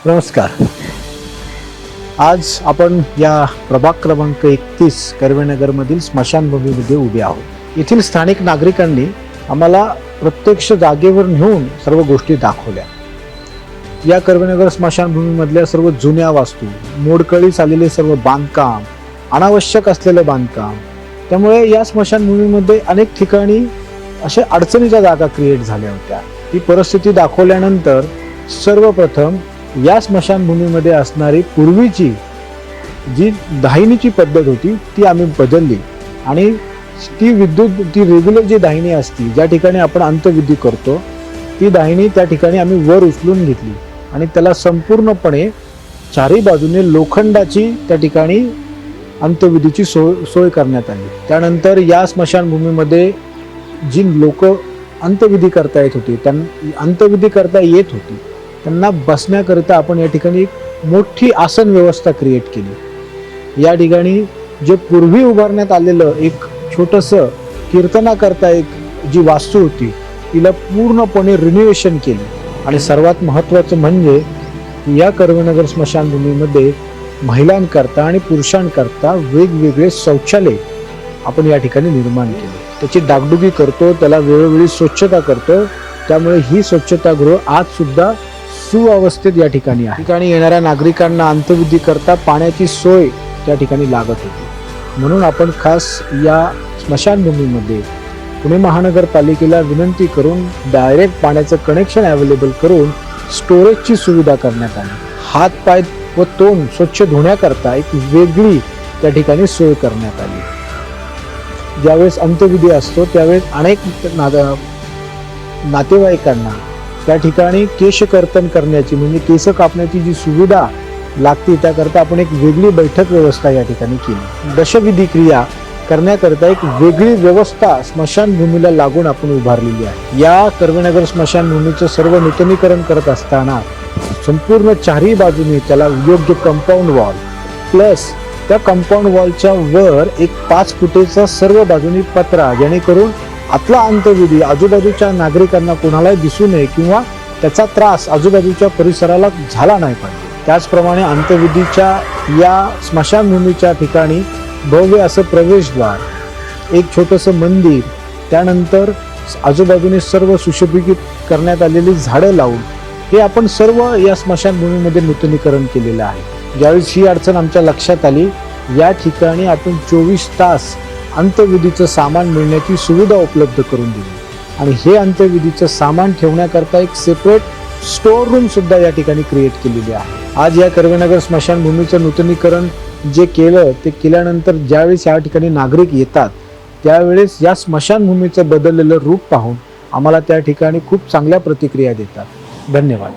नमस्कार. आज आपण या प्रभाग क्रमांक 31 कर्वेनगरमधील स्मशानभूमीमध्ये उभे आहोत. येथील स्थानिक नागरिकांनी आम्हाला प्रत्यक्ष जागेवर नेऊन सर्व गोष्टी दाखवल्या. या कर्वेनगर स्मशानभूमीमधल्या सर्व जुन्या वास्तू, मोडकळीस आलेले सर्व बांधकाम, अनावश्यक असलेलं बांधकाम, त्यामुळे या स्मशानभूमीमध्ये अनेक ठिकाणी अशा अडचणीच्या जागा क्रिएट झाल्या होत्या. ही परिस्थिती दाखवल्यानंतर सर्वप्रथम या स्मशानभूमीमध्ये असणारी पूर्वीची जी दाहिनीची पद्धत होती ती आम्ही बदलली आणि ती रेग्युलर जी दाहिणी असती, ज्या ठिकाणी आपण अंत्यविधी करतो, ती दाहिणी त्या ठिकाणी आम्ही वर उचलून घेतली आणि त्याला संपूर्णपणे चारही बाजूने लोखंडाची त्या ठिकाणी अंत्यविधीची सोय करण्यात आली. त्यानंतर या स्मशानभूमीमध्ये जी लोक अंत्यविधी करता येत होती, त्यांना अंत्यविधी करता येत होती, त्यांना बसण्याकरिता आपण या ठिकाणी एक मोठी आसन व्यवस्था क्रिएट केली. या ठिकाणी जे पूर्वी उभारण्यात आलेलं एक छोटंसं कीर्तनाकरता एक जी वास्तू होती तिला पूर्णपणे रिन्युएशन केली आणि सर्वात महत्त्वाचं म्हणजे या कर्वेनगर स्मशानभूमीमध्ये महिलांकरता आणि पुरुषांकरता वेगवेगळे शौचालय आपण या ठिकाणी निर्माण केले. त्याची डागडुगी करतो, त्याला वेळोवेळी स्वच्छता करतो. त्यामुळे ही स्वच्छतागृह आज सुद्धा सुअवस्थेत या ठिकाणी आहे. ठिकाणी येणाऱ्या नागरिकांना अंत्यविधी करता पाण्याची सोय त्या ठिकाणी लागत होती. म्हणून आपण खास या स्मशानभूमीमध्ये पुणे महानगरपालिकेला विनंती करून डायरेक्ट पाण्याचं कनेक्शन अवेलेबल करून स्टोरेजची सुविधा करण्यात आली. हात पाय व तोंड स्वच्छ धुण्याकरता एक वेगळी त्या ठिकाणी सोय करण्यात आली. ज्यावेळेस अंत्यविधी असतो त्यावेळेस अनेक नातेवाईकांना त्या ठिकाणी केशकर्तन करण्याची म्हणजे केस कापण्याची जी सुविधा लागते त्याकरता आपण एक वेगळी बैठक व्यवस्था या ठिकाणी केली. दशविधी क्रिया करण्याकरता एक वेगळी व्यवस्था स्मशानभूमीला लागून आपण उभारलेली आहे. या कर्वेनगर स्मशानभूमीचं सर्व नूतनीकरण करत असताना संपूर्ण चारही बाजूने त्याला योग्य कंपाऊंड वॉल प्लस त्या कंपाऊंड वॉलच्या वर एक 5 फुटेचा सर्व बाजूनी पत्रा, जेणेकरून आतला अंत्यविधी आजूबाजूच्या नागरिकांना कोणालाही दिसू नये किंवा त्याचा त्रास आजूबाजूच्या परिसराला झाला नाही पाहिजे. त्याचप्रमाणे अंत्यविधीच्या या स्मशानभूमीच्या ठिकाणी भव्य असं प्रवेशद्वार, एक छोटंसं मंदिर, त्यानंतर आजूबाजूने सर्व सुशोभित करण्यात आलेली झाडं लावून हे आपण सर्व या स्मशानभूमीमध्ये नूतनीकरण केलेलं आहे. ज्यावेळेस ही अडचण आमच्या लक्षात आली, या ठिकाणी आपण 24 तास अंत्यविधीचं सामान मिळण्याची सुविधा उपलब्ध करून दिली आणि हे अंत्यविधीचं सामान ठेवण्याकरता एक सेपरेट स्टोअर रूम सुद्धा या ठिकाणी क्रिएट केलेली आहे. आज या कर्वेनगर स्मशानभूमीचं नूतनीकरण जे केलं ते केल्यानंतर ज्यावेळेस या ठिकाणी नागरिक येतात त्यावेळेस या स्मशानभूमीचं बदललेलं रूप पाहून आम्हाला त्या ठिकाणी खूप चांगल्या प्रतिक्रिया देतात. धन्यवाद.